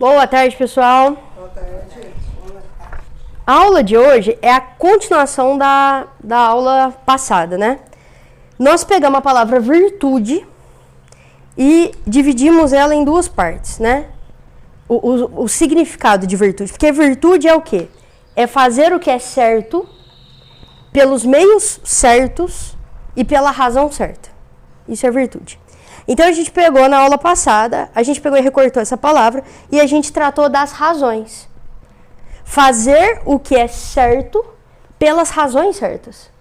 Boa tarde, pessoal. Boa tarde. A aula de hoje é a continuação da aula passada, né? Nós pegamos a palavra virtude e dividimos ela em duas partes, né? O significado de virtude. Porque virtude é o quê? É fazer o que é certo pelos meios certos e pela razão certa. Isso é virtude. Então a gente pegou na aula passada, a gente pegou e recortou essa palavra e a gente tratou das razões. Fazer o que é certo pelas razões certas.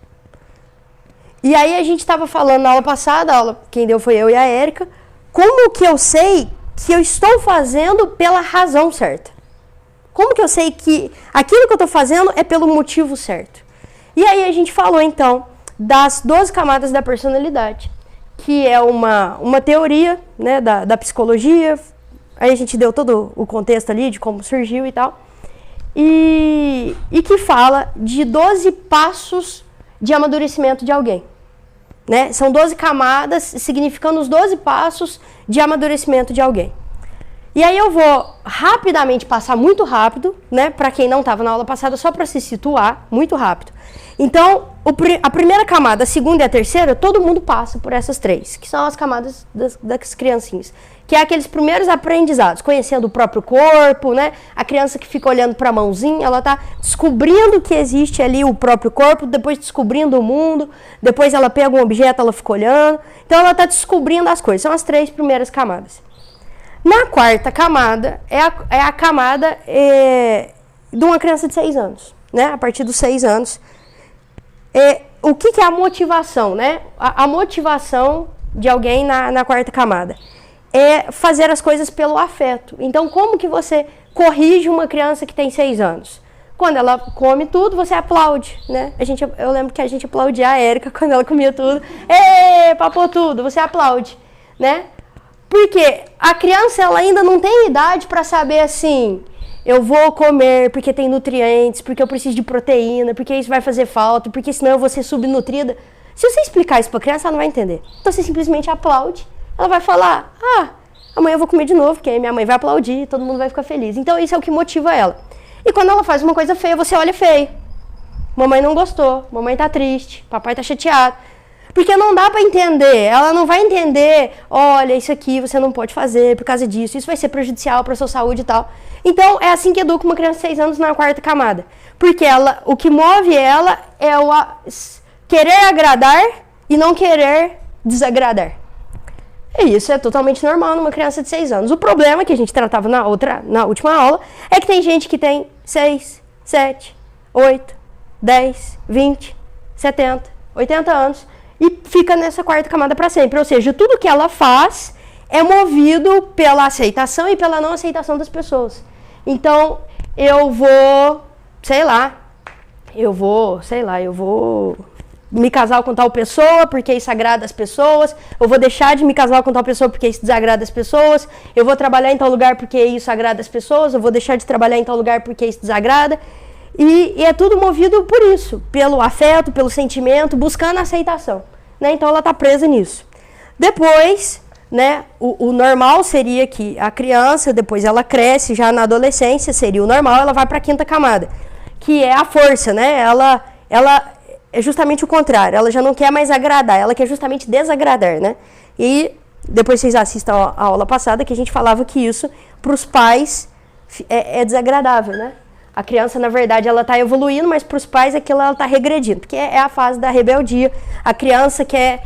E aí a gente estava falando na aula passada, quem deu foi eu e a Érica, como que eu sei que eu estou fazendo pela razão certa? Como que eu sei que aquilo que eu estou fazendo é pelo motivo certo? E aí a gente falou então das 12 camadas da personalidade, que é uma teoria, né, da psicologia. Aí a gente deu todo o contexto ali de como surgiu e tal. E que fala de 12 passos de amadurecimento de alguém. Né? São 12 camadas, significando os 12 passos de amadurecimento de alguém. E aí eu vou rapidamente passar muito rápido, né, para quem não estava na aula passada, só para se situar, muito rápido. Então, a primeira camada, a segunda e a terceira, todo mundo passa por essas três, que são as camadas das criancinhas, que é aqueles primeiros aprendizados, conhecendo o próprio corpo, né? A criança que fica olhando para a mãozinha, ela está descobrindo que existe ali o próprio corpo, depois descobrindo o mundo, depois ela pega um objeto, ela fica olhando, então ela está descobrindo as coisas, são as três primeiras camadas. Na quarta camada, é a camada de uma criança de 6 anos, né? A partir dos 6 anos. O que é a motivação, né? A motivação de alguém na quarta camada é fazer as coisas pelo afeto. Então, como que você corrige uma criança que tem 6 anos? Quando ela come tudo, você aplaude, né? Eu lembro que a gente aplaudia a Érica quando ela comia tudo. Papou tudo, você aplaude, né? Porque a criança ela ainda não tem idade para saber assim, eu vou comer porque tem nutrientes, porque eu preciso de proteína, porque isso vai fazer falta, porque senão eu vou ser subnutrida. Se você explicar isso para a criança, ela não vai entender. Então você simplesmente aplaude, ela vai falar, amanhã eu vou comer de novo, porque minha mãe vai aplaudir, todo mundo vai ficar feliz. Então isso é o que motiva ela. E quando ela faz uma coisa feia, você olha feio. Mamãe não gostou, mamãe tá triste, papai tá chateado. Porque não dá para entender, ela não vai entender, olha, isso aqui você não pode fazer por causa disso, isso vai ser prejudicial para sua saúde e tal. Então, é assim que educa uma criança de 6 anos na quarta camada. Porque o que move ela é o querer agradar e não querer desagradar. E isso é totalmente normal numa criança de 6 anos. O problema que a gente tratava na última aula é que tem gente que tem 6, 7, 8, 10, 20, 70, 80 anos e fica nessa quarta camada para sempre. Ou seja, tudo que ela faz é movido pela aceitação e pela não aceitação das pessoas. Então, eu vou me casar com tal pessoa porque isso agrada as pessoas, eu vou deixar de me casar com tal pessoa porque isso desagrada as pessoas, eu vou trabalhar em tal lugar porque isso agrada as pessoas, eu vou deixar de trabalhar em tal lugar porque isso desagrada. E é tudo movido por isso, pelo afeto, pelo sentimento, buscando a aceitação. Né? Então ela está presa nisso. Depois, né, o normal seria que a criança, depois ela cresce, já na adolescência seria o normal, ela vai para a quinta camada, que é a força, né? Ela é justamente o contrário, ela já não quer mais agradar, ela quer justamente desagradar, né? E depois vocês assistam a aula passada que a gente falava que isso para os pais é desagradável, né? A criança, na verdade, ela está evoluindo, mas para os pais aquilo ela está regredindo, porque é a fase da rebeldia. A criança quer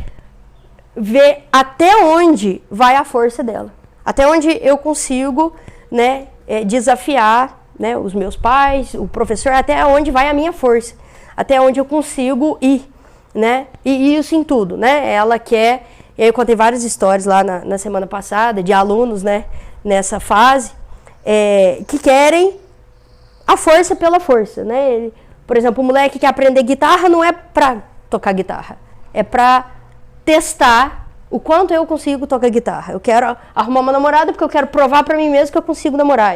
ver até onde vai a força dela, até onde eu consigo, né, desafiar, né, os meus pais, o professor, até onde vai a minha força, até onde eu consigo ir, né, e isso em tudo, né, ela quer, eu contei várias histórias lá na semana passada, de alunos, né, nessa fase, que querem a força pela força, né? Por exemplo, o moleque que quer aprender guitarra não é pra tocar guitarra, é pra testar o quanto eu consigo tocar guitarra. Eu quero arrumar uma namorada porque eu quero provar pra mim mesmo que eu consigo namorar.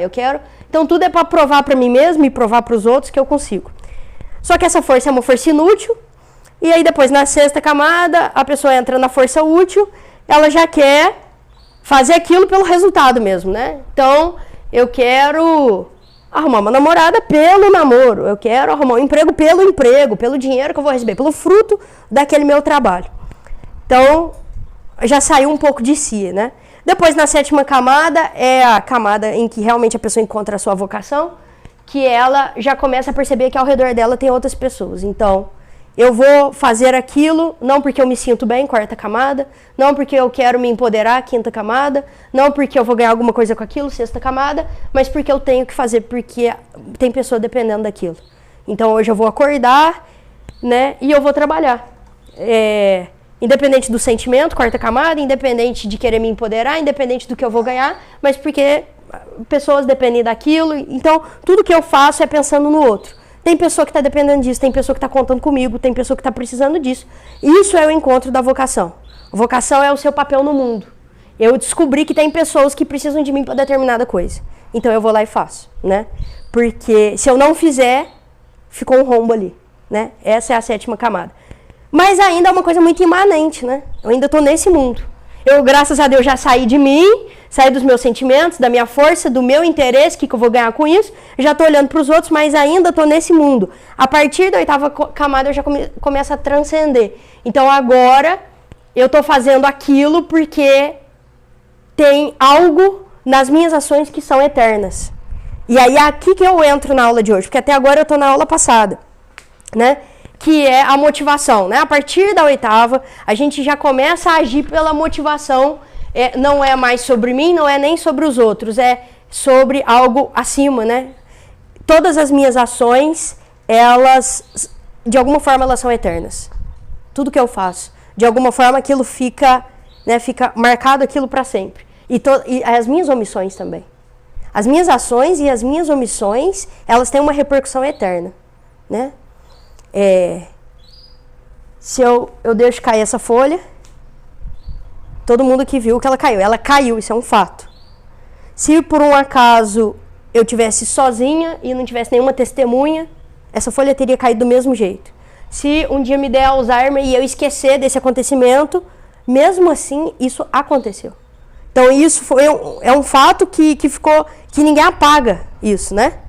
Então tudo é pra provar pra mim mesmo e provar pros outros que eu consigo. Só que essa força é uma força inútil, e aí depois na sexta camada a pessoa entra na força útil, ela já quer fazer aquilo pelo resultado mesmo, né? Então eu quero arrumar uma namorada pelo namoro, eu quero arrumar um emprego, pelo dinheiro que eu vou receber, pelo fruto daquele meu trabalho. Então, já saiu um pouco de si, né? Depois, na 7ª camada, é a camada em que realmente a pessoa encontra a sua vocação, que ela já começa a perceber que ao redor dela tem outras pessoas. Então, eu vou fazer aquilo, não porque eu me sinto bem, 4ª camada, não porque eu quero me empoderar, 5ª camada, não porque eu vou ganhar alguma coisa com aquilo, 6ª camada, mas porque eu tenho que fazer, porque tem pessoa dependendo daquilo. Então, hoje eu vou acordar, né, e eu vou trabalhar. Independente do sentimento, 4ª camada, independente de querer me empoderar, independente do que eu vou ganhar, mas porque pessoas dependem daquilo. Então, tudo que eu faço é pensando no outro. Tem pessoa que está dependendo disso, tem pessoa que está contando comigo, tem pessoa que está precisando disso. Isso é o encontro da vocação. A vocação é o seu papel no mundo. Eu descobri que tem pessoas que precisam de mim para determinada coisa. Então, eu vou lá e faço, né? Porque se eu não fizer, ficou um rombo ali, né? Essa é a 7ª camada. Mas ainda é uma coisa muito imanente, né? Eu ainda estou nesse mundo. Eu, graças a Deus, já saí de mim, saí dos meus sentimentos, da minha força, do meu interesse, o que eu vou ganhar com isso. Já estou olhando para os outros, mas ainda estou nesse mundo. A partir da 8ª camada, eu já começo a transcender. Então, agora, eu estou fazendo aquilo porque tem algo nas minhas ações que são eternas. E aí, é aqui que eu entro na aula de hoje, porque até agora eu estou na aula passada, né? Que é a motivação, né? A partir da 8ª, a gente já começa a agir pela motivação, não é mais sobre mim, não é nem sobre os outros, é sobre algo acima, né? Todas as minhas ações, elas, de alguma forma, elas são eternas. Tudo que eu faço, de alguma forma, aquilo fica, né, fica marcado aquilo para sempre. E as minhas omissões também. As minhas ações e as minhas omissões, elas têm uma repercussão eterna, né? Se eu deixo cair essa folha, todo mundo que viu que ela caiu, isso é um fato. Se por um acaso eu tivesse sozinha e não tivesse nenhuma testemunha, essa folha teria caído do mesmo jeito. Se um dia me der Alzheimer e eu esquecer desse acontecimento, mesmo assim, isso aconteceu. Então isso é um fato que ficou, que ninguém apaga isso, né?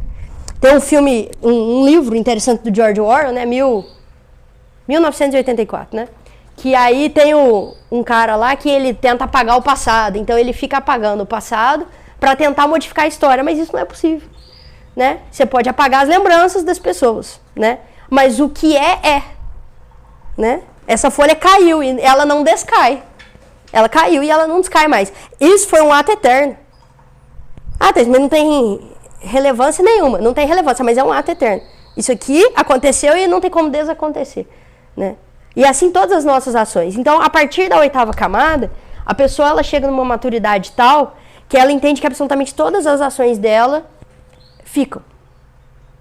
Tem um filme, um livro interessante do George Orwell, né? 1984, né? Que aí tem um cara lá que ele tenta apagar o passado. Então ele fica apagando o passado para tentar modificar a história, mas isso não é possível, né? Você pode apagar as lembranças das pessoas, né? Mas o que né? Essa folha caiu e ela não descai. Ela caiu e ela não descai mais. Isso foi um ato eterno. Mas não tem relevância nenhuma. Não tem relevância, mas é um ato eterno. Isso aqui aconteceu e não tem como desacontecer, né? E assim todas as nossas ações. Então, a partir da 8ª camada, a pessoa ela chega numa maturidade tal que ela entende que absolutamente todas as ações dela ficam,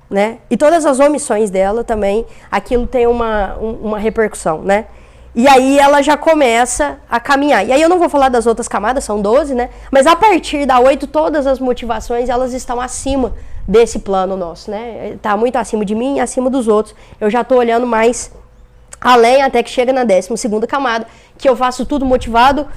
né? E todas as omissões dela também, aquilo tem uma repercussão, né? E aí ela já começa a caminhar. E aí eu não vou falar das outras camadas, são 12, né? Mas a partir da 8, todas as motivações, elas estão acima desse plano nosso, né? Tá muito acima de mim e acima dos outros. Eu já tô olhando mais além, até que chega na 12ª camada, que eu faço tudo motivado,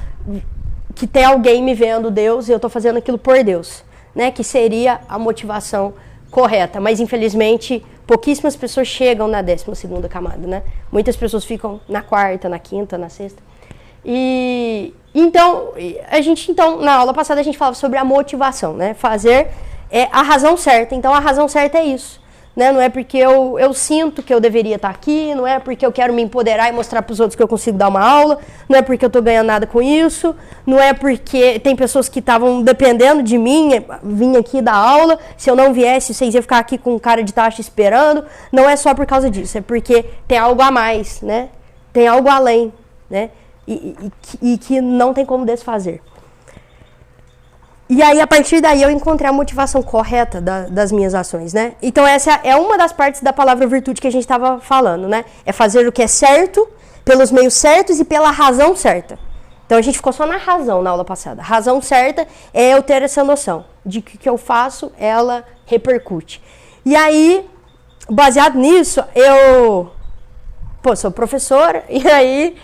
que tem alguém me vendo, Deus, e eu tô fazendo aquilo por Deus, né? Que seria a motivação correta. Mas, infelizmente, pouquíssimas pessoas chegam na 12ª camada, né? Muitas pessoas ficam na 4ª, na 5ª, na 6ª. E então, na aula passada a gente falava sobre a motivação, né? Fazer a razão certa. Então, a razão certa é isso, né? Não é porque eu sinto que eu deveria estar aqui, não é porque eu quero me empoderar e mostrar para os outros que eu consigo dar uma aula, não é porque eu estou ganhando nada com isso, não é porque tem pessoas que estavam dependendo de mim, vim aqui dar aula, se eu não viesse, vocês iam ficar aqui com cara de taxa esperando. Não é só por causa disso, é porque tem algo a mais, né? Tem algo além, né? E que não tem como desfazer. E aí, a partir daí, eu encontrei a motivação correta das minhas ações, né? Então, essa é uma das partes da palavra virtude que a gente estava falando, né? É fazer o que é certo, pelos meios certos e pela razão certa. Então, a gente ficou só na razão na aula passada. A razão certa é eu ter essa noção de que o que eu faço, ela repercute. E aí, baseado nisso, eu sou professora, e aí,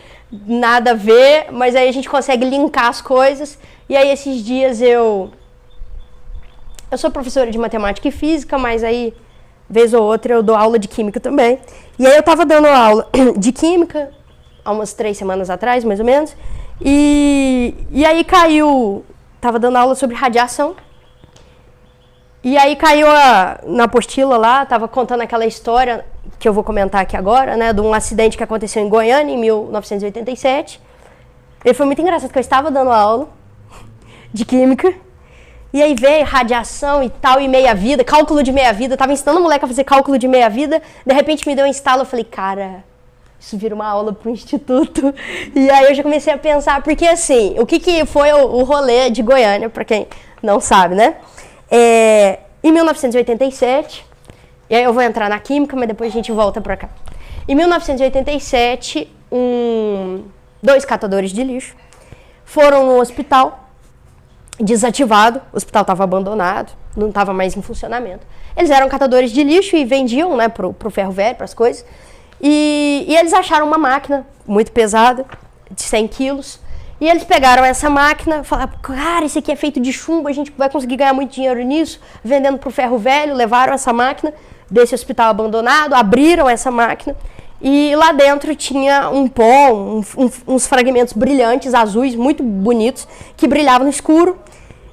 nada a ver, mas aí a gente consegue linkar as coisas. E aí, esses dias, eu Eu sou professora de matemática e física, mas aí, vez ou outra, eu dou aula de química também. E aí eu estava dando aula de química, há umas 3 semanas atrás, mais ou menos, e aí caiu, estava dando aula sobre radiação, e aí caiu na apostila lá, estava contando aquela história que eu vou comentar aqui agora, né, de um acidente que aconteceu em Goiânia, em 1987. E foi muito engraçado, porque eu estava dando aula de química, e aí veio radiação e tal, e meia-vida, cálculo de meia-vida. Eu tava ensinando o moleque a fazer cálculo de meia-vida, de repente me deu um estalo, eu falei, cara, isso vira uma aula pro instituto. E aí eu já comecei a pensar, porque assim, o que foi o rolê de Goiânia, pra quem não sabe, né? Em 1987, e aí eu vou entrar na química, mas depois a gente volta pra cá. Em 1987, 2 catadores de lixo foram no hospital, desativado, o hospital estava abandonado, não estava mais em funcionamento. Eles eram catadores de lixo e vendiam, né, pro ferro velho, para as coisas. E eles acharam uma máquina muito pesada, de 100 quilos, e eles pegaram essa máquina, falaram, cara, isso aqui é feito de chumbo, a gente vai conseguir ganhar muito dinheiro nisso, vendendo pro ferro velho. Levaram essa máquina desse hospital abandonado, abriram essa máquina, e lá dentro tinha um pó, uns fragmentos brilhantes, azuis, muito bonitos, que brilhavam no escuro.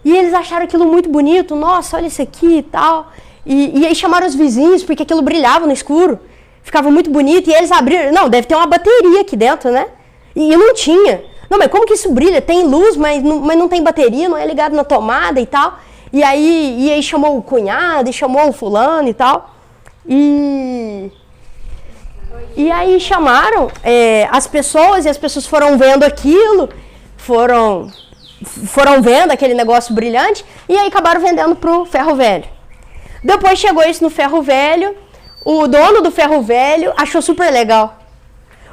E eles acharam aquilo muito bonito, nossa, olha isso aqui e tal. E aí chamaram os vizinhos, porque aquilo brilhava no escuro, ficava muito bonito. E eles abriram, não, deve ter uma bateria aqui dentro, né? E não tinha. Não, mas como que isso brilha? Tem luz, mas não tem bateria, não é ligado na tomada e tal. E aí chamou o cunhado, e chamou o fulano e tal. E aí chamaram as pessoas, e as pessoas foram vendo aquilo, foram vendo aquele negócio brilhante, e aí acabaram vendendo pro ferro velho. Depois chegou isso no ferro velho, o dono do ferro velho achou super legal.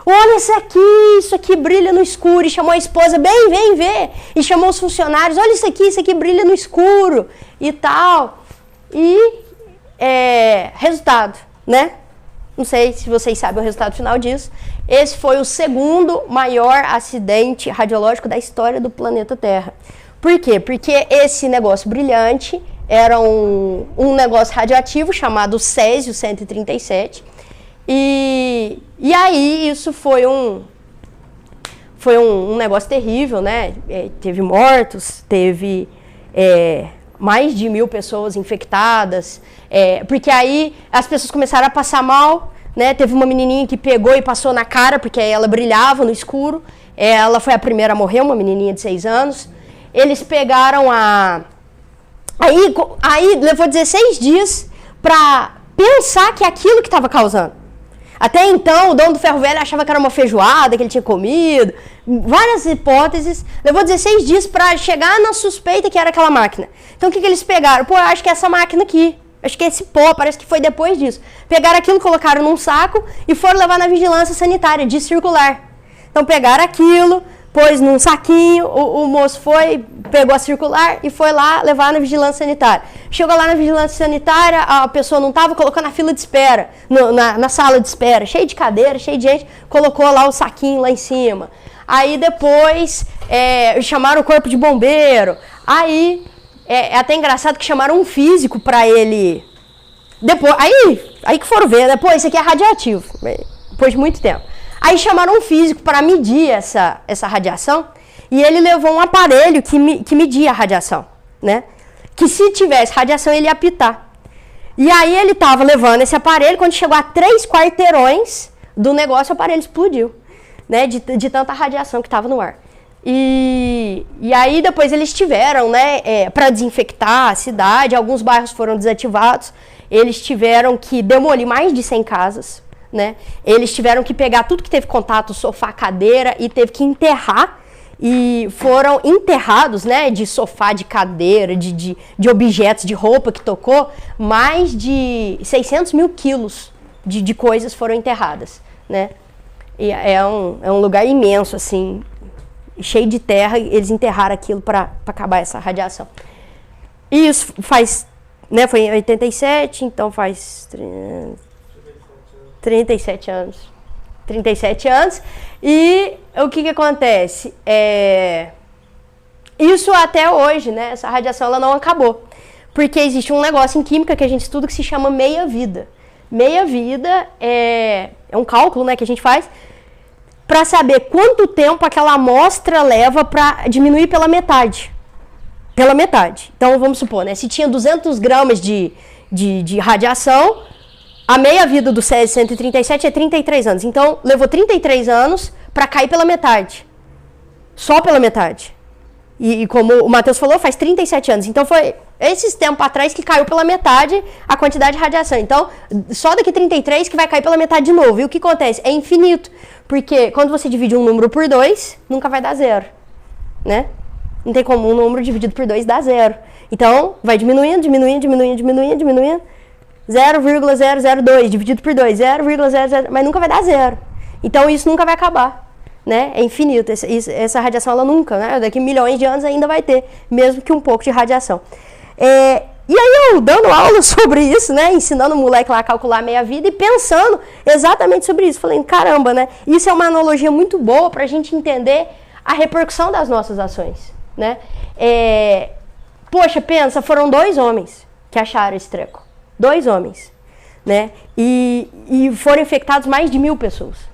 Olha isso aqui brilha no escuro, e chamou a esposa, bem, vem ver, e chamou os funcionários, olha isso aqui brilha no escuro, e tal. E, resultado, né? Não sei se vocês sabem o resultado final disso. Esse foi o segundo maior acidente radiológico da história do planeta Terra. Por quê? Porque esse negócio brilhante era um negócio radioativo chamado Césio-137. E aí isso foi um negócio terrível, né? Teve mortos, teve mais de 1.000 pessoas infectadas, porque aí as pessoas começaram a passar mal, né? Teve uma menininha que pegou e passou na cara, porque ela brilhava no escuro, ela foi a primeira a morrer, uma menininha de 6 anos. Eles pegaram Aí levou 16 dias para pensar que aquilo que estava causando. Até então, o dono do ferro velho achava que era uma feijoada que ele tinha comido, várias hipóteses. Levou 16 dias para chegar na suspeita que era aquela máquina. Então, o que eles pegaram? Pô, eu acho que é essa máquina aqui. Acho que é esse pó, parece que foi depois disso. Pegaram aquilo, colocaram num saco e foram levar na vigilância sanitária, de circular. Então, pegaram aquilo, pôs num saquinho, o moço foi, pegou a circular e foi lá levar na vigilância sanitária. Chegou lá na vigilância sanitária, a pessoa não estava, colocou na fila de espera, na sala de espera, cheio de cadeira, cheio de gente, colocou lá o saquinho lá em cima. Aí depois chamaram o corpo de bombeiro. Aí é até engraçado que chamaram um físico para ele. Depois, aí que foram ver, depois isso aqui é radioativo, depois de muito tempo. Aí chamaram um físico para medir essa radiação, e ele levou um aparelho que media a radiação, né? Que se tivesse radiação ele ia apitar. E aí ele estava levando esse aparelho, quando chegou a 3 quarteirões do negócio, o aparelho explodiu, né? De tanta radiação que estava no ar. E aí depois eles tiveram, né, para desinfectar a cidade, alguns bairros foram desativados, eles tiveram que demolir mais de 100 casas, né? Eles tiveram que pegar tudo que teve contato, sofá, cadeira, e teve que enterrar, e foram enterrados, né, de sofá, de cadeira, de objetos, de roupa que tocou, mais de 600 mil quilos de coisas foram enterradas, né? E é um lugar imenso, assim, cheio de terra, e eles enterraram aquilo para acabar essa radiação. E isso faz, né, foi em 87, então faz 37 anos. 37 anos. E o que acontece? Isso até hoje, né? Essa radiação ela não acabou. Porque existe um negócio em química que a gente estuda que se chama meia-vida. Meia-vida é um cálculo, né, que a gente faz para saber quanto tempo aquela amostra leva para diminuir pela metade. Pela metade. Então, vamos supor, né, se tinha 200 gramas de radiação, a meia-vida do Césio-137 é 33 anos. Então, levou 33 anos para cair pela metade. Só pela metade. E como o Matheus falou, faz 37 anos. Então, foi esses tempos atrás que caiu pela metade a quantidade de radiação. Então, só daqui 33 que vai cair pela metade de novo. E o que acontece? É infinito. Porque quando você divide um número por 2, nunca vai dar zero. Né? Não tem como um número dividido por 2 dar zero. Então, vai diminuindo, diminuindo, diminuindo, diminuindo, diminuindo. 0,002 dividido por 2, 0,00, mas nunca vai dar zero. Então, isso nunca vai acabar. Né? É infinito. Essa radiação, ela nunca, né? Daqui milhões de anos ainda vai ter, mesmo que um pouco de radiação. E aí eu dando aula sobre isso, né? Ensinando o moleque lá a calcular a meia-vida e pensando exatamente sobre isso. Falei, caramba, né? Isso é uma analogia muito boa para a gente entender a repercussão das nossas ações, né? Poxa, pensa, foram 2 homens que acharam esse treco. 2 homens, né? E foram infectados mais de 1.000 pessoas.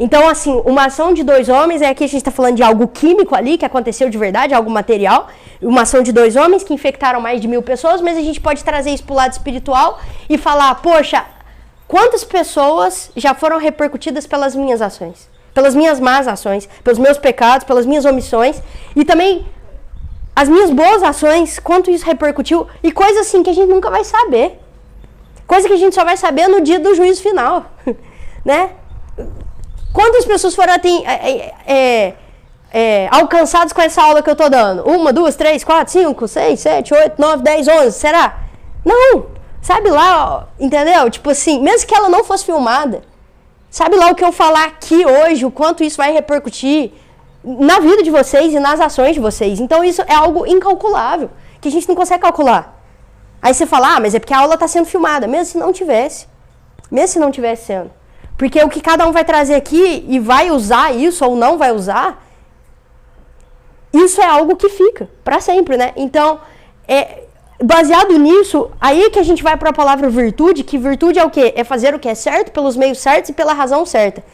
Então, assim, uma ação de 2 homens, aqui a gente está falando de algo químico ali, que aconteceu de verdade, algo material. Uma ação de 2 homens que infectaram mais de 1.000 pessoas, mas a gente pode trazer isso para o lado espiritual e falar, poxa, quantas pessoas já foram repercutidas pelas minhas ações? Pelas minhas más ações, pelos meus pecados, pelas minhas omissões. E também as minhas boas ações, quanto isso repercutiu. E coisa assim que a gente nunca vai saber. Coisa que a gente só vai saber no dia do juízo final, né? Quantas pessoas foram alcançadas com essa aula que eu estou dando? 1, 2, 3, 4, 5, 6, 7, 8, 9, 10, 11, será? Não, sabe lá, entendeu? Tipo assim, mesmo que ela não fosse filmada, sabe lá o que eu falar aqui hoje, o quanto isso vai repercutir na vida de vocês e nas ações de vocês. Então isso é algo incalculável, que a gente não consegue calcular. Aí você fala, mas é porque a aula está sendo filmada, mesmo se não tivesse sendo. Porque o que cada um vai trazer aqui e vai usar isso ou não vai usar, isso é algo que fica para sempre, né? Então, baseado nisso, aí que a gente vai para a palavra virtude, que virtude é o quê? É fazer o que é certo, pelos meios certos e pela razão certa.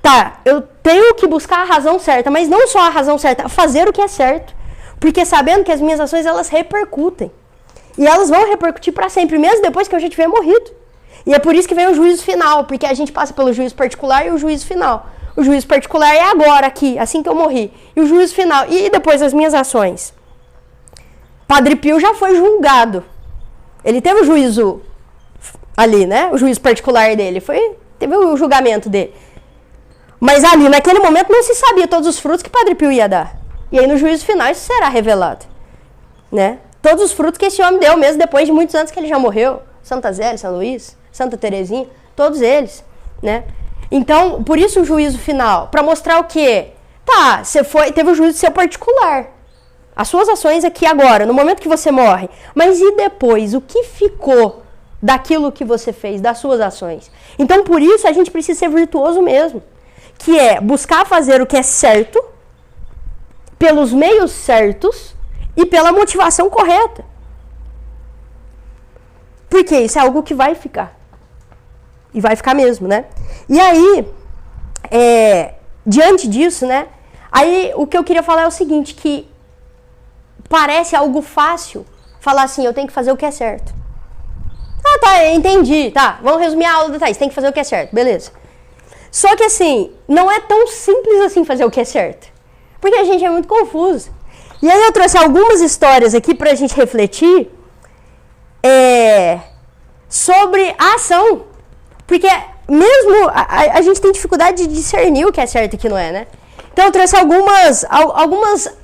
Tá, eu tenho que buscar a razão certa, mas não só a razão certa, fazer o que é certo. Porque sabendo que as minhas ações, elas repercutem. E elas vão repercutir para sempre, mesmo depois que eu já tiver morrido. E é por isso que vem o juízo final, porque a gente passa pelo juízo particular e o juízo final. O juízo particular é agora, aqui, assim que eu morri. E o juízo final, e depois as minhas ações. Padre Pio já foi julgado. Ele teve o juízo ali, né? O juízo particular dele. Teve o julgamento dele. Mas ali, naquele momento, não se sabia todos os frutos que Padre Pio ia dar. E aí, no juízo final, isso será revelado. Né? Todos os frutos que esse homem deu, mesmo depois de muitos anos que ele já morreu. Santa Zélia, São Luís, Santa Terezinha, todos eles, né? Então, por isso o juízo final, para mostrar o quê? Tá, teve o juízo seu particular. As suas ações aqui agora, no momento que você morre. Mas e depois? O que ficou daquilo que você fez, das suas ações? Então, por isso, a gente precisa ser virtuoso mesmo. Que é buscar fazer o que é certo, pelos meios certos e pela motivação correta. Porque isso é algo que vai ficar. E vai ficar mesmo, né? E aí, diante disso, né? Aí, o que eu queria falar é o seguinte, que parece algo fácil falar assim, eu tenho que fazer o que é certo. Ah, tá, entendi, tá. Vamos resumir a aula do Thaís, tem que fazer o que é certo, beleza. Só que assim, não é tão simples assim fazer o que é certo. Porque a gente é muito confuso. E aí eu trouxe algumas histórias aqui pra gente refletir sobre a ação. Porque mesmo a gente tem dificuldade de discernir o que é certo e o que não é, né? Então eu trouxe algumas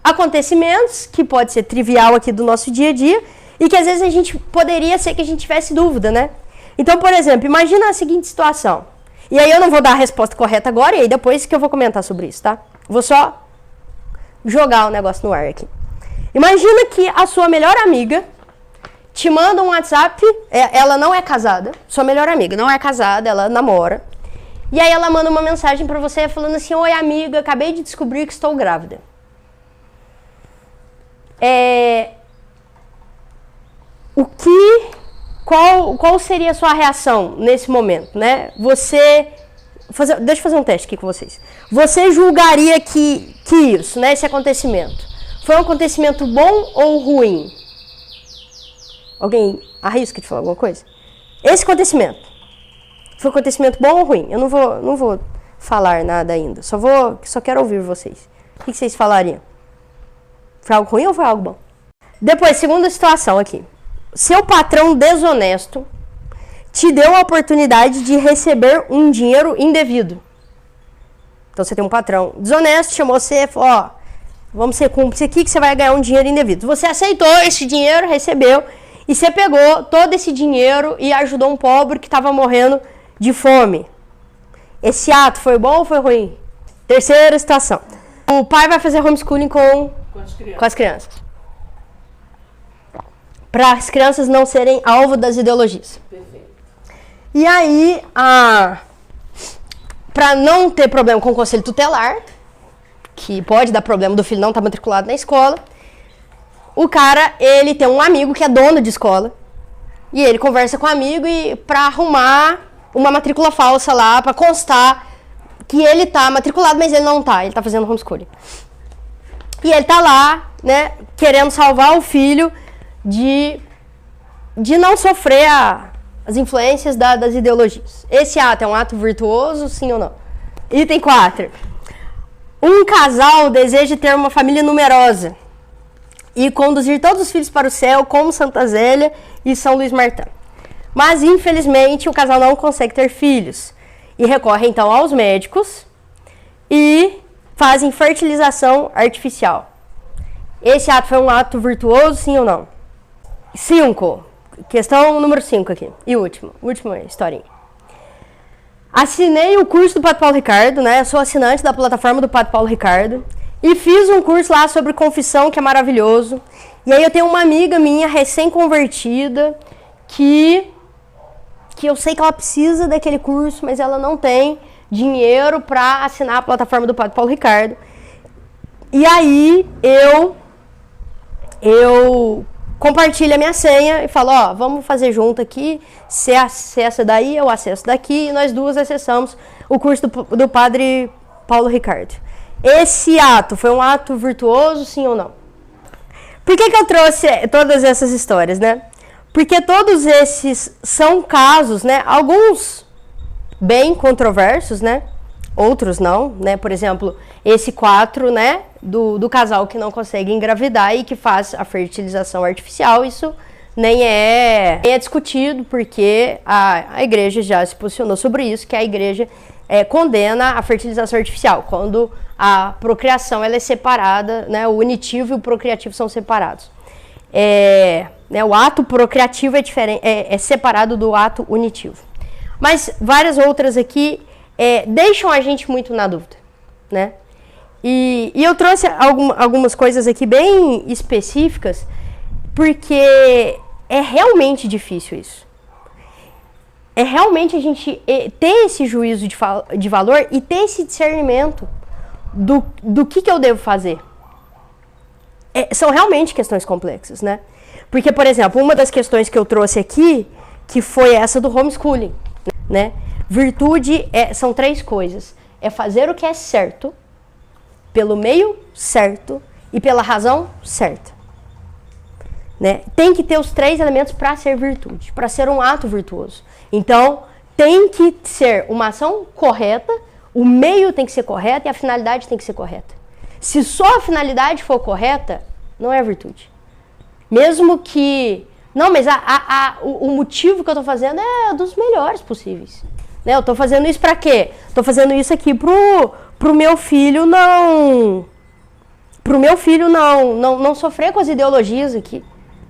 acontecimentos que pode ser trivial aqui do nosso dia a dia e que às vezes a gente poderia ser que a gente tivesse dúvida, né? Então, por exemplo, imagina a seguinte situação. E aí eu não vou dar a resposta correta agora e aí depois que eu vou comentar sobre isso, tá? Vou só jogar o negócio no ar aqui. Imagina que a sua melhor amiga te manda um WhatsApp, ela não é casada, sua melhor amiga não é casada, ela namora. E aí ela manda uma mensagem pra você falando assim, oi amiga, acabei de descobrir que estou grávida. Qual seria a sua reação nesse momento, né? Deixa eu fazer um teste aqui com vocês. Você julgaria que isso, né, esse acontecimento, foi um acontecimento bom ou ruim? Alguém arrisca de falar alguma coisa? Esse acontecimento foi um acontecimento bom ou ruim? Eu não vou falar nada ainda. Só quero ouvir vocês. O que vocês falariam? Foi algo ruim ou foi algo bom? Depois, segunda situação aqui. Seu patrão desonesto te deu a oportunidade de receber um dinheiro indevido. Então você tem um patrão desonesto, chamou você e falou, ó, vamos ser cúmplice aqui que você vai ganhar um dinheiro indevido. Você aceitou esse dinheiro, recebeu, e você pegou todo esse dinheiro e ajudou um pobre que estava morrendo de fome. Esse ato foi bom ou foi ruim? Terceira situação. O pai vai fazer homeschooling com as crianças. Para as crianças não serem alvo das ideologias. Perfeito. E aí, para não ter problema com o conselho tutelar, que pode dar problema do filho não estar matriculado na escola, o cara, ele tem um amigo que é dono de escola, e ele conversa com o amigo para arrumar uma matrícula falsa lá, para constar que ele tá matriculado, mas ele não tá, ele tá fazendo homeschooling. E ele tá lá, né, querendo salvar o filho de não sofrer as influências das ideologias. Esse ato é um ato virtuoso, sim ou não? Item 4. Um casal deseja ter uma família numerosa e conduzir todos os filhos para o céu, como Santa Zélia e São Luís Martã. Mas, infelizmente, o casal não consegue ter filhos e recorre, então, aos médicos e fazem fertilização artificial. Esse ato foi um ato virtuoso, sim ou não? 5. Questão número 5 aqui. E última historinha. Assinei o curso do Padre Paulo Ricardo, né? Eu sou assinante da plataforma do Padre Paulo Ricardo. E fiz um curso lá sobre confissão, que é maravilhoso. E aí eu tenho uma amiga minha, recém-convertida, que eu sei que ela precisa daquele curso, mas ela não tem dinheiro para assinar a plataforma do Padre Paulo Ricardo. E aí eu compartilho a minha senha e falo, ó, vamos fazer junto aqui, você acessa daí, eu acesso daqui, e nós duas acessamos o curso do Padre Paulo Ricardo. Esse ato foi um ato virtuoso, sim ou não? Por que eu trouxe todas essas histórias, né? Porque todos esses são casos, né? Alguns bem controversos, né? Outros não, né? Por exemplo, esse 4, né? Do casal que não consegue engravidar e que faz a fertilização artificial, isso nem é discutido, porque a igreja já se posicionou sobre isso, que a igreja condena a fertilização artificial, quando a procriação ela é separada, né? O unitivo e o procriativo são separados. Né, o ato procriativo é separado do ato unitivo. Mas várias outras aqui deixam a gente muito na dúvida, né? E eu trouxe algumas coisas aqui bem específicas, porque é realmente difícil isso. É realmente a gente ter esse juízo de valor e ter esse discernimento do que eu devo fazer. São realmente questões complexas, né? Porque, por exemplo, uma das questões que eu trouxe aqui, que foi essa do homeschooling, né? Virtude são 3 coisas. É fazer o que é certo, pelo meio certo e pela razão certa. Né? Tem que ter os 3 elementos para ser virtude, para ser um ato virtuoso. Então, tem que ser uma ação correta, o meio tem que ser correto e a finalidade tem que ser correta. Se só a finalidade for correta, não é virtude. Mesmo que... Não, mas o motivo que eu estou fazendo é dos melhores possíveis. Né? Eu estou fazendo isso para quê? Estou fazendo isso aqui pro meu filho não sofrer com as ideologias aqui.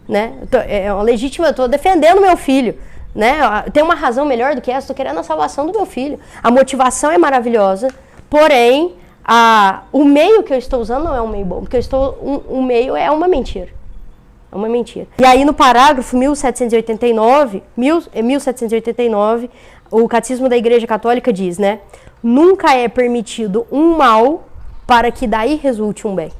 Né? É uma legítima, eu estou defendendo meu filho. Né? Tem uma razão melhor do que essa, estou querendo a salvação do meu filho. A motivação é maravilhosa, porém, o meio que eu estou usando não é um meio bom, porque o meio é uma mentira. É uma mentira. E aí no parágrafo 1789, o Catecismo da Igreja Católica diz, né? Nunca é permitido um mal para que daí resulte um bem.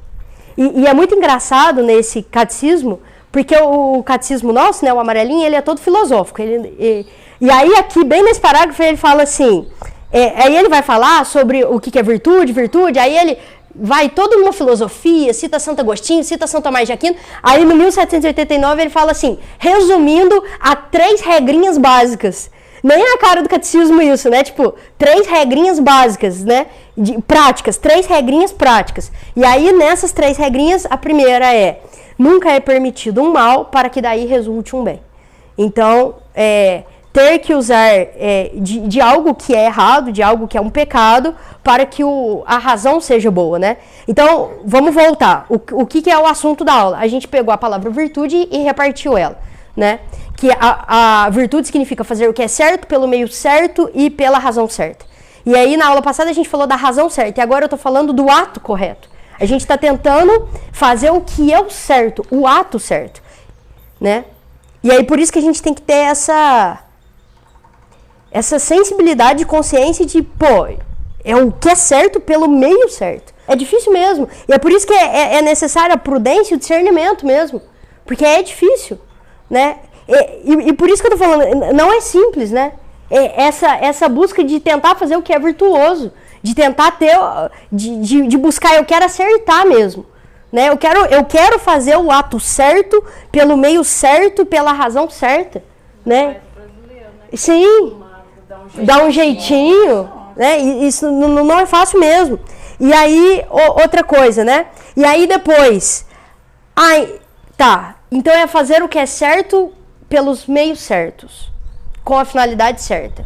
E é muito engraçado nesse catecismo, Porque o catecismo nosso, né, o amarelinho, ele é todo filosófico. E aí aqui, bem nesse parágrafo, ele fala assim, aí ele vai falar sobre o que é virtude, aí ele vai toda uma filosofia, cita Santo Agostinho, cita São Tomás de Aquino, aí no 1789 ele fala assim, resumindo a 3 regrinhas básicas. Nem é a cara do catecismo isso, né? Tipo, 3 regrinhas básicas, né? Práticas, 3 regrinhas práticas. E aí, nessas 3 regrinhas, a primeira é, nunca é permitido um mal para que daí resulte um bem. Então, ter que usar de algo que é errado, de algo que é um pecado, para que a razão seja boa, né? Então, vamos voltar. O que é o assunto da aula? A gente pegou a palavra virtude e repartiu ela, né? Que a virtude significa fazer o que é certo, pelo meio certo e pela razão certa. E aí, na aula passada, a gente falou da razão certa, e agora eu tô falando do ato correto. A gente está tentando fazer o que é o certo, o ato certo, né? E aí, por isso que a gente tem que ter essa sensibilidade de consciência de, pô, é o que é certo pelo meio certo. É difícil mesmo. E é por isso que é necessária a prudência e o discernimento mesmo. Porque é difícil, né? E por isso que eu tô falando, não é simples, né? Essa busca de tentar fazer o que é virtuoso. De tentar de buscar, eu quero acertar mesmo. Né? Eu quero fazer o ato certo, pelo meio certo, pela razão certa. Né? Sim. Dá um jeitinho, né? Isso não é fácil mesmo. E aí, outra coisa, né? E aí depois, tá, então é fazer o que é certo pelos meios certos, com a finalidade certa.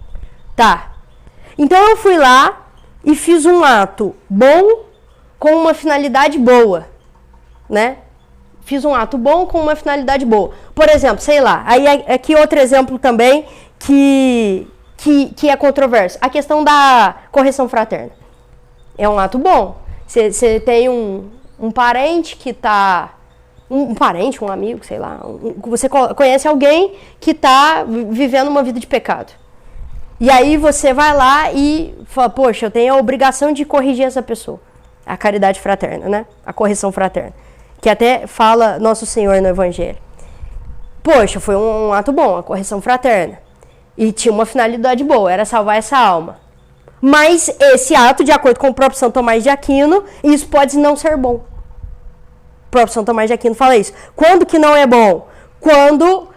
Tá, então eu fui lá e fiz um ato bom com uma finalidade boa, né? Fiz um ato bom com uma finalidade boa. Por exemplo, sei lá, aí aqui outro exemplo também que é controverso. A questão da correção fraterna. É um ato bom. Você tem um parente que tá... Um parente, um amigo, sei lá. Você conhece alguém que está vivendo uma vida de pecado. E aí você vai lá e fala, poxa, eu tenho a obrigação de corrigir essa pessoa. A caridade fraterna, né? A correção fraterna. Que até fala Nosso Senhor no Evangelho. Poxa, foi um ato bom, a correção fraterna. E tinha uma finalidade boa, era salvar essa alma. Mas esse ato, de acordo com o próprio São Tomás de Aquino, isso pode não ser bom. O próprio São Tomás de Aquino fala isso. Quando que não é bom? Quando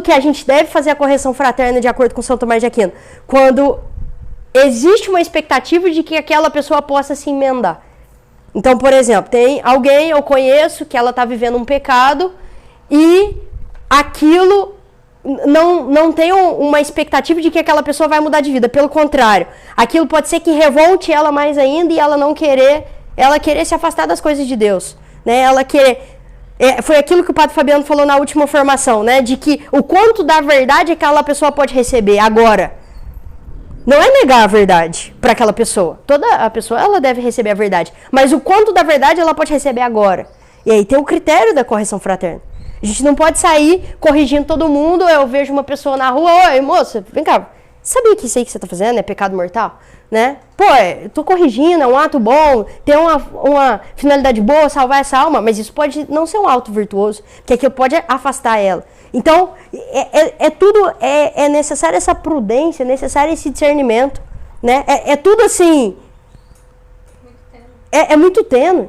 que a gente deve fazer a correção fraterna de acordo com São Tomás de Aquino? Quando existe uma expectativa de que aquela pessoa possa se emendar. Então, por exemplo, tem alguém, eu conheço, que ela está vivendo um pecado e aquilo não tem uma expectativa de que aquela pessoa vai mudar de vida. Pelo contrário, aquilo pode ser que revolte ela mais ainda e ela querer se afastar das coisas de Deus, né? Ela querer... foi aquilo que o Padre Fabiano falou na última formação, né? De que o quanto da verdade aquela pessoa pode receber agora. Não é negar a verdade para aquela pessoa. Toda a pessoa, ela deve receber a verdade. Mas o quanto da verdade ela pode receber agora. E aí tem o critério da correção fraterna. A gente não pode sair corrigindo todo mundo. Eu vejo uma pessoa na rua, oi, moça, vem cá. Sabia que isso aí que você tá fazendo é pecado mortal? Né? Pô, tô corrigindo, é um ato bom, tem uma finalidade boa, salvar essa alma, mas isso pode não ser um ato virtuoso, porque aquilo pode afastar ela. Então, é necessário essa prudência, é necessário esse discernimento, né? É tudo assim... É muito tênue,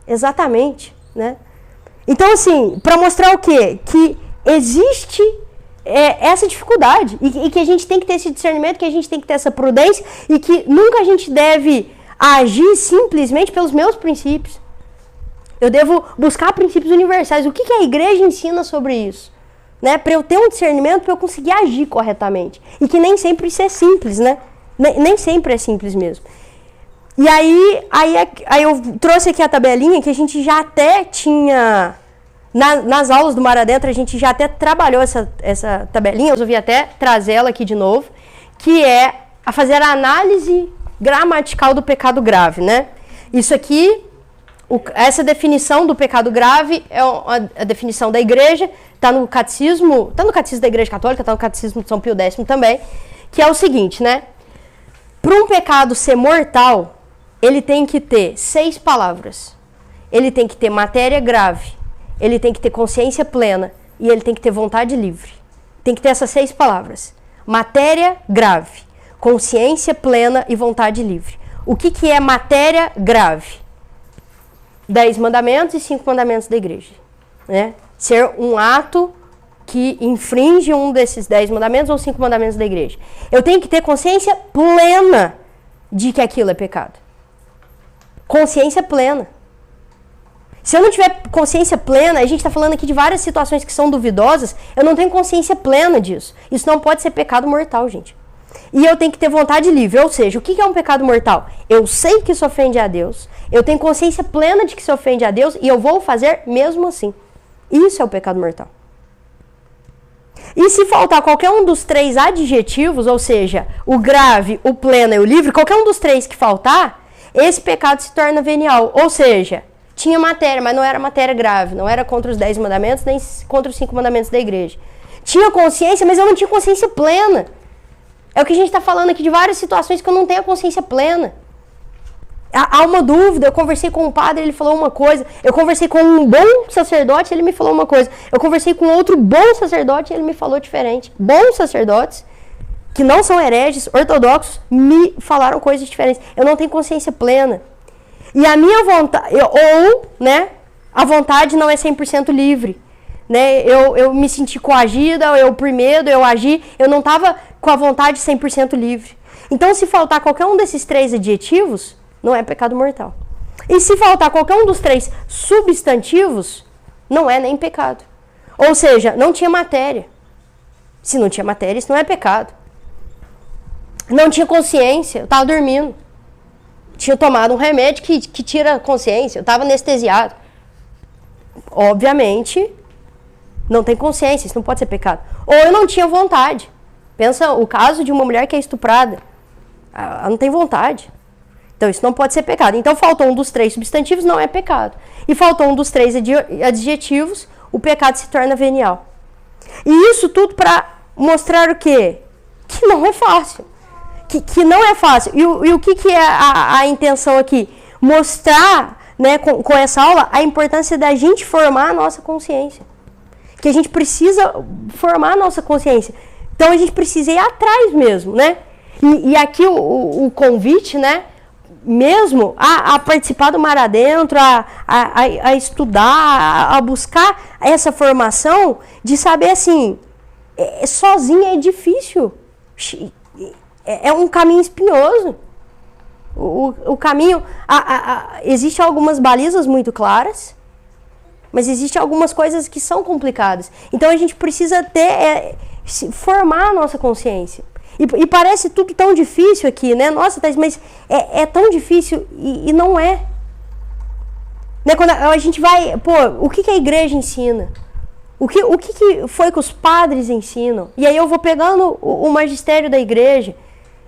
exatamente, né? Então, assim, para mostrar o quê? Que existe... essa dificuldade, e que a gente tem que ter esse discernimento, que a gente tem que ter essa prudência, e que nunca a gente deve agir simplesmente pelos meus princípios. Eu devo buscar princípios universais. O que a igreja ensina sobre isso? Né? Para eu ter um discernimento, para eu conseguir agir corretamente. E que nem sempre isso é simples, né? Nem sempre é simples mesmo. E aí eu trouxe aqui a tabelinha que a gente já até tinha... Nas aulas do Mar Adentro, a gente já até trabalhou essa tabelinha, eu resolvi até trazer ela aqui de novo, que é a fazer a análise gramatical do pecado grave, né? Isso aqui, essa definição do pecado grave é a definição da igreja, está no catecismo da Igreja Católica, está no catecismo de São Pio X também, que é o seguinte, né? Para um pecado ser mortal, ele tem que ter 6 palavras. Ele tem que ter matéria grave. ele tem que ter consciência plena e ele tem que ter vontade livre. Tem que ter essas 6 palavras. Matéria grave, consciência plena e vontade livre. O que é matéria grave? 10 mandamentos e 5 mandamentos da igreja. Né? Ser um ato que infringe um desses 10 mandamentos ou 5 mandamentos da igreja. Eu tenho que ter consciência plena de que aquilo é pecado. Consciência plena. Se eu não tiver consciência plena, a gente está falando aqui de várias situações que são duvidosas, eu não tenho consciência plena disso. Isso não pode ser pecado mortal, gente. E eu tenho que ter vontade livre, ou seja, o que é um pecado mortal? Eu sei que isso ofende a Deus, eu tenho consciência plena de que isso ofende a Deus e eu vou fazer mesmo assim. Isso é o pecado mortal. E se faltar qualquer um dos 3 adjetivos, ou seja, o grave, o pleno e o livre, qualquer um dos 3 que faltar, esse pecado se torna venial, ou seja, tinha matéria, mas não era matéria grave, não era contra os 10 mandamentos, nem contra os 5 mandamentos da igreja. Tinha consciência, mas eu não tinha consciência plena. É o que a gente está falando aqui de várias situações que eu não tenho a consciência plena. Há uma dúvida, eu conversei com um padre, ele falou uma coisa. Eu conversei com um bom sacerdote, ele me falou uma coisa. Eu conversei com outro bom sacerdote, ele me falou diferente. Bons sacerdotes, que não são hereges, ortodoxos, me falaram coisas diferentes. Eu não tenho consciência plena. E a minha vontade, a vontade não é 100% livre. Né? Eu me senti coagida, eu por medo, eu agi, eu não estava com a vontade 100% livre. Então, se faltar qualquer um desses 3 adjetivos, não é pecado mortal. E se faltar qualquer um dos 3 substantivos, não é nem pecado. Ou seja, não tinha matéria. Se não tinha matéria, isso não é pecado. Não tinha consciência, eu estava dormindo. Tinha tomado um remédio que tira a consciência, eu estava anestesiado. Obviamente, não tem consciência, isso não pode ser pecado. Ou eu não tinha vontade. Pensa o caso de uma mulher que é estuprada. Ela não tem vontade. Então isso não pode ser pecado. Então faltou um dos 3 substantivos, não é pecado. E faltou um dos 3 adjetivos, o pecado se torna venial. E isso tudo para mostrar o quê? Que não é fácil. Que não é fácil. E o que é a intenção aqui? Mostrar, né, com essa aula, a importância da gente formar a nossa consciência. Que a gente precisa formar a nossa consciência. Então a gente precisa ir atrás mesmo, né? E aqui o convite, né? Mesmo a participar do Mar Adentro, a estudar, a buscar essa formação de saber assim, sozinho é difícil. É um caminho espinhoso. O caminho, existem algumas balizas muito claras, mas existem algumas coisas que são complicadas. Então a gente precisa formar a nossa consciência. E parece tudo tão difícil aqui, né? Nossa, Thais, mas é tão difícil e não é. Né? Quando a gente vai... Pô, o que a igreja ensina? O que foi que os padres ensinam? E aí eu vou pegando o magistério da igreja.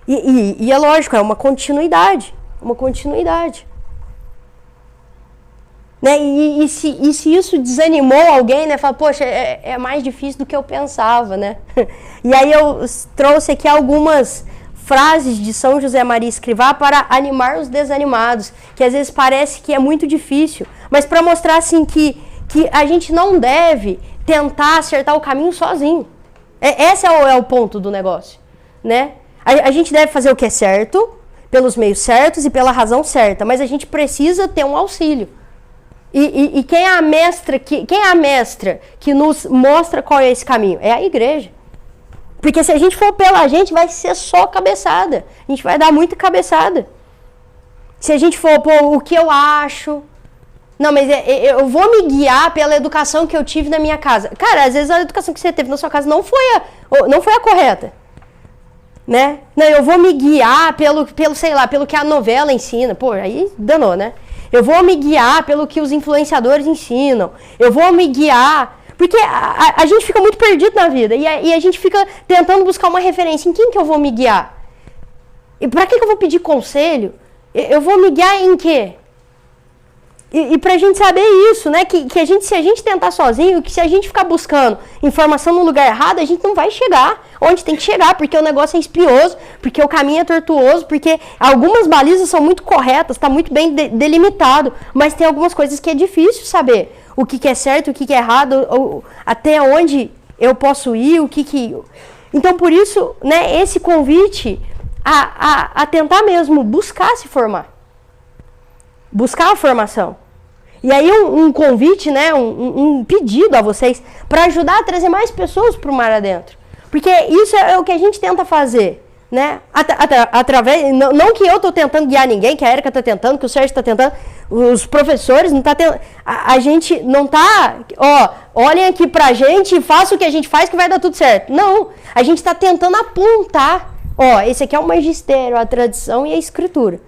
E é lógico, é uma continuidade. Uma continuidade. Né? E se isso desanimou alguém, né? Fala, poxa, é mais difícil do que eu pensava, né? E aí eu trouxe aqui algumas frases de São José Maria Escrivá para animar os desanimados, que às vezes parece que é muito difícil, mas para mostrar assim que a gente não deve tentar acertar o caminho sozinho. Esse é o ponto do negócio, né? A gente deve fazer o que é certo, pelos meios certos e pela razão certa, mas a gente precisa ter um auxílio. E quem é a mestra que nos mostra qual é esse caminho? É a igreja. Porque se a gente for pela gente, vai ser só cabeçada. A gente vai dar muita cabeçada. Se a gente for, o que eu acho... Não, mas eu vou me guiar pela educação que eu tive na minha casa. Cara, às vezes a educação que você teve na sua casa não foi a correta. Né? Não, eu vou me guiar pelo que a novela ensina. Pô, aí danou, né? Eu vou me guiar pelo que os influenciadores ensinam. Eu vou me guiar... Porque a gente fica muito perdido na vida. E a gente fica tentando buscar uma referência. Em quem que eu vou me guiar? E pra que eu vou pedir conselho? Eu vou me guiar em quê? E pra gente saber isso, né? Que se a gente tentar sozinho, que se a gente ficar buscando informação no lugar errado, a gente não vai chegar onde tem que chegar, porque o negócio é espinhoso, porque o caminho é tortuoso, porque algumas balizas são muito corretas, tá muito bem delimitado, mas tem algumas coisas que é difícil saber. o que é certo, o que é errado, até onde eu posso ir, Então, por isso, né, esse convite a tentar mesmo buscar se formar. Buscar a formação. E aí um convite, né, um pedido a vocês para ajudar a trazer mais pessoas para o mar adentro. Porque isso é o que a gente tenta fazer, né? Através, não que eu estou tentando guiar ninguém, que a Érica está tentando, que o Sérgio está tentando, os professores não estão tentando. A gente não está, olhem aqui pra gente e façam o que a gente faz que vai dar tudo certo. Não, a gente está tentando apontar, esse aqui é o magistério, a tradição e a escritura.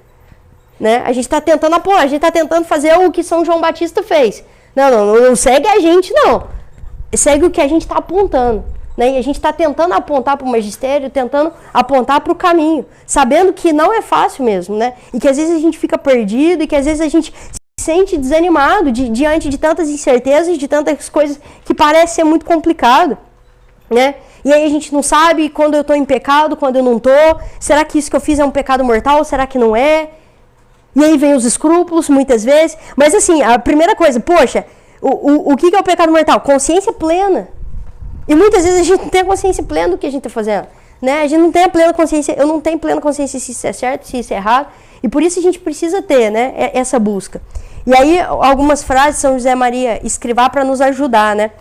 Né? A gente está tentando apoiar, a gente está tentando fazer o que São João Batista fez. Não segue a gente, não. Segue o que a gente está apontando. Né? E a gente está tentando apontar para o magistério, tentando apontar para o caminho, sabendo que não é fácil mesmo, né? E que às vezes a gente fica perdido e que às vezes a gente se sente desanimado diante de tantas incertezas, de tantas coisas que parece ser muito complicado. Né? E aí a gente não sabe quando eu estou em pecado, quando eu não estou. Será que isso que eu fiz é um pecado mortal? Será que não é? E aí vem os escrúpulos, muitas vezes. Mas assim, a primeira coisa, poxa, o que é o pecado mortal? Consciência plena. E muitas vezes a gente não tem a consciência plena do que a gente está fazendo. Né? A gente não tem a plena consciência, eu não tenho plena consciência se isso é certo, se isso é errado. E por isso a gente precisa ter, né, essa busca. E aí algumas frases São José Maria Escrivá para nos ajudar, né?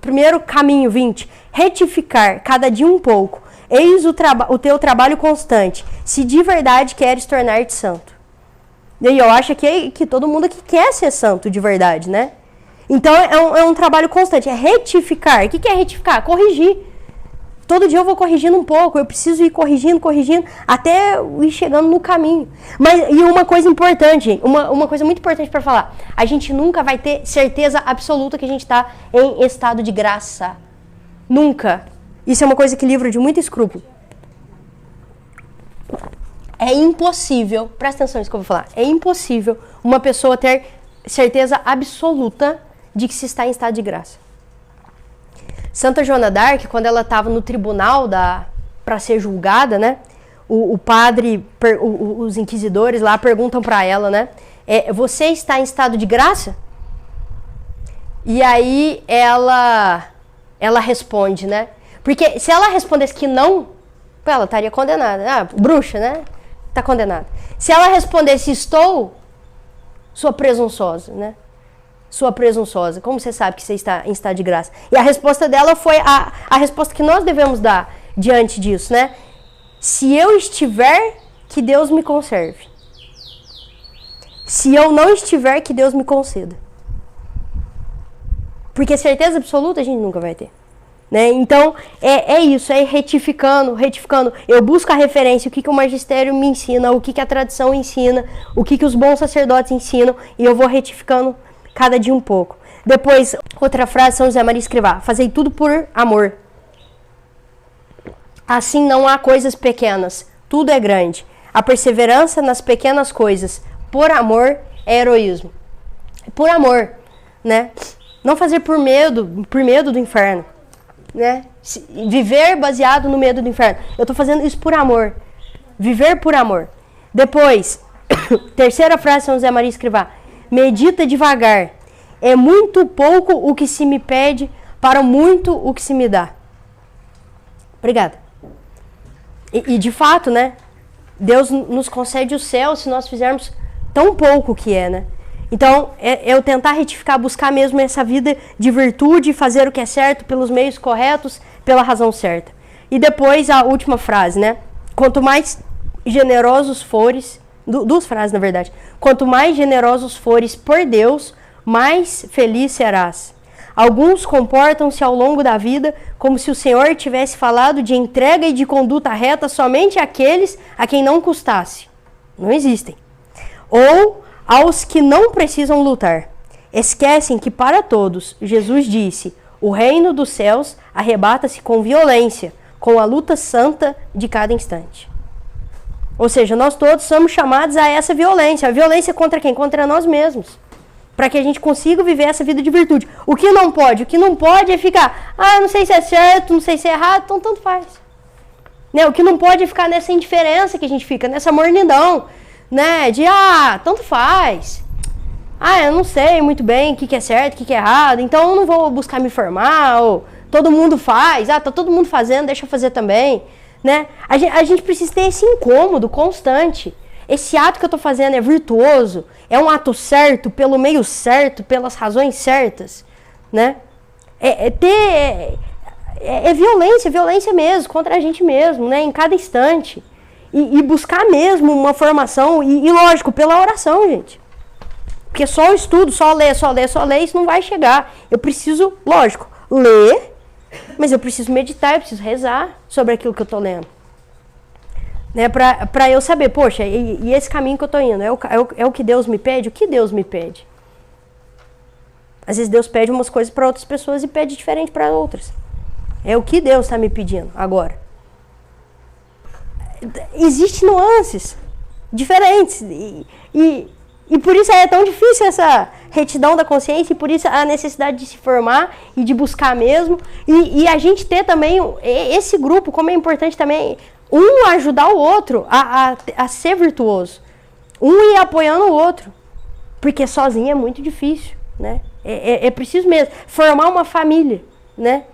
Primeiro, caminho 20. Retificar cada dia um pouco. Eis o teu trabalho constante, se de verdade queres tornar-te santo. E aí eu acho que todo mundo aqui quer ser santo de verdade, né? Então é um trabalho constante, é retificar. O que é retificar? Corrigir. Todo dia eu vou corrigindo um pouco, eu preciso ir corrigindo, até ir chegando no caminho. E uma coisa importante, uma coisa muito importante para falar, a gente nunca vai ter certeza absoluta que a gente está em estado de graça. Nunca. Isso é uma coisa que livra de muito escrúpulo. É impossível, presta atenção nisso que eu vou falar, é impossível uma pessoa ter certeza absoluta de que se está em estado de graça. Santa Joana d'Arc, quando ela estava no tribunal para ser julgada, né, o padre, os inquisidores lá perguntam para ela, né, você está em estado de graça? E aí ela responde, né, porque se ela respondesse que não, ela estaria condenada. Bruxa, né? Está condenada. Se ela respondesse estou, sua presunçosa, né? Sua presunçosa. Como você sabe que você está em estado de graça? E a resposta dela foi a resposta que nós devemos dar diante disso, né? Se eu estiver, que Deus me conserve. Se eu não estiver, que Deus me conceda. Porque certeza absoluta a gente nunca vai ter. Né? Então, é isso, é retificando. Eu busco a referência, o que o magistério me ensina, o que a tradição ensina, o que os bons sacerdotes ensinam, e eu vou retificando cada dia um pouco. Depois, outra frase, São José Maria Escrivá, fazei tudo por amor. Assim não há coisas pequenas, tudo é grande. A perseverança nas pequenas coisas, por amor, é heroísmo. Por amor, né? Não fazer por medo do inferno. Né? Viver baseado no medo do inferno. Eu estou fazendo isso por amor. Viver por amor. Depois, terceira frase, São José Maria Escrivá. Medita devagar. É muito pouco o que se me pede para muito o que se me dá. Obrigada. E de fato, né? Deus nos concede o céu se nós fizermos tão pouco que é, né? Então, eu tentar retificar, buscar mesmo essa vida de virtude, fazer o que é certo pelos meios corretos, pela razão certa. E depois a última frase, né? Quanto mais generosos fores, duas frases na verdade. Quanto mais generosos fores por Deus, mais feliz serás. Alguns comportam-se ao longo da vida como se o Senhor tivesse falado de entrega e de conduta reta somente àqueles a quem não custasse. Não existem. Ou aos que não precisam lutar. Esquecem que para todos, Jesus disse, o reino dos céus arrebata-se com violência, com a luta santa de cada instante. Ou seja, nós todos somos chamados a essa violência. A violência contra quem? Contra nós mesmos. Para que a gente consiga viver essa vida de virtude. O que não pode? O que não pode é ficar, não sei se é certo, não sei se é errado, então tanto faz. Né? O que não pode é ficar nessa indiferença que a gente fica, nessa mornidão. Né, tanto faz. Ah, eu não sei muito bem o que é certo, o que é errado, então eu não vou buscar me formar, ou todo mundo faz, tá todo mundo fazendo, deixa eu fazer também, né? A gente precisa ter esse incômodo constante. Esse ato que eu tô fazendo é virtuoso, é um ato certo, pelo meio certo, pelas razões certas, né? É violência mesmo, contra a gente mesmo, né? Em cada instante. E buscar mesmo uma formação, e lógico, pela oração, gente. Porque só o estudo, só ler, isso não vai chegar. Eu preciso, lógico, ler, mas eu preciso meditar, eu preciso rezar sobre aquilo que eu tô lendo. Né? Pra eu saber, poxa, e esse caminho que eu tô indo, é o que Deus me pede? O que Deus me pede? Às vezes Deus pede umas coisas para outras pessoas e pede diferente para outras. É o que Deus está me pedindo agora. Existem nuances diferentes. E por isso é tão difícil essa retidão da consciência, e por isso a necessidade de se formar e de buscar mesmo. E a gente ter também esse grupo, como é importante também, um ajudar o outro a ser virtuoso. Um ir apoiando o outro. Porque sozinho é muito difícil, né? É preciso mesmo formar uma família, né?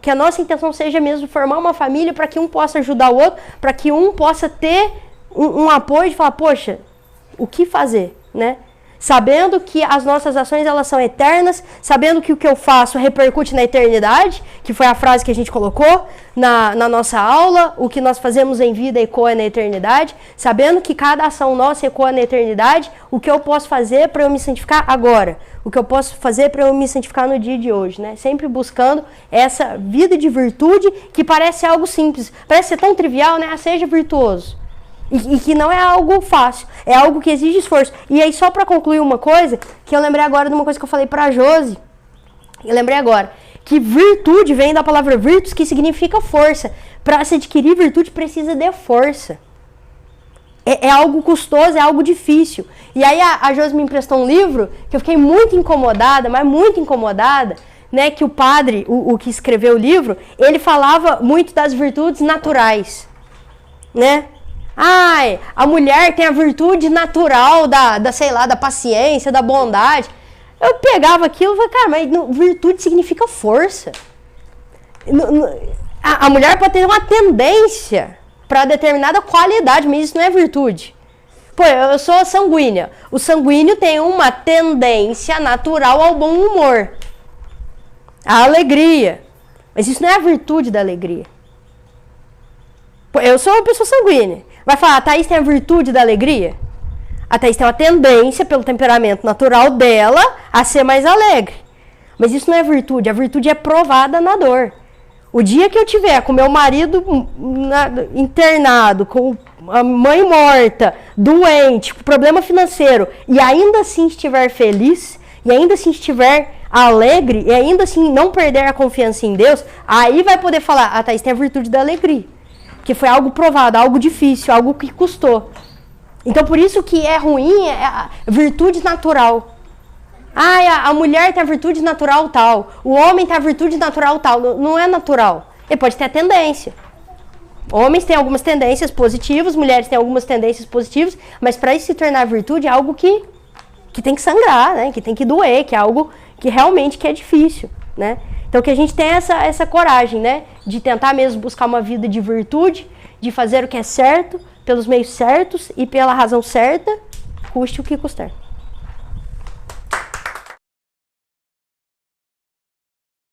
Que a nossa intenção seja mesmo formar uma família para que um possa ajudar o outro, para que um possa ter um apoio de falar, poxa, o que fazer, né? Sabendo que as nossas ações elas são eternas, sabendo que o que eu faço repercute na eternidade, que foi a frase que a gente colocou na nossa aula, o que nós fazemos em vida ecoa na eternidade, sabendo que cada ação nossa ecoa na eternidade, o que eu posso fazer para eu me santificar agora, o que eu posso fazer para eu me santificar no dia de hoje, né? Sempre buscando essa vida de virtude que parece algo simples, parece ser tão trivial, né? Seja virtuoso. E que não é algo fácil, é algo que exige esforço. E aí, só para concluir uma coisa, que eu lembrei agora de uma coisa que eu falei pra Josi, eu lembrei agora, que virtude vem da palavra virtus, que significa força. Para se adquirir virtude, precisa de força. É algo custoso, é algo difícil. E aí, a Josi me emprestou um livro, que eu fiquei muito incomodada, mas muito incomodada, né, que o padre, o que escreveu o livro, ele falava muito das virtudes naturais, né? Ai, a mulher tem a virtude natural sei lá, da paciência, da bondade. Eu pegava aquilo e falei, cara, mas virtude significa força. A mulher pode ter uma tendência para determinada qualidade, mas isso não é virtude. Pô, eu sou sanguínea. O sanguíneo tem uma tendência natural ao bom humor, à alegria. Mas isso não é a virtude da alegria. Pô, eu sou uma pessoa sanguínea. Vai falar, a Thaís tem a virtude da alegria? A Thaís tem uma tendência, pelo temperamento natural dela, a ser mais alegre. Mas isso não é virtude, a virtude é provada na dor. O dia que eu tiver com meu marido internado, com a mãe morta, doente, com problema financeiro, e ainda assim estiver feliz, e ainda assim estiver alegre, e ainda assim não perder a confiança em Deus, aí vai poder falar, a Thaís tem a virtude da alegria. Que foi algo provado, algo difícil, algo que custou. Então, por isso que é ruim, é a virtude natural. Ah, a mulher tem a virtude natural tal, o homem tem a virtude natural tal. Não é natural. Ele pode ter a tendência. Homens têm algumas tendências positivas, mulheres têm algumas tendências positivas, mas para isso se tornar virtude é algo que tem que sangrar, né? Que tem que doer, que é algo que realmente que é difícil, né? Então que a gente tenha essa coragem, né? De tentar mesmo buscar uma vida de virtude, de fazer o que é certo, pelos meios certos e pela razão certa, custe o que custar.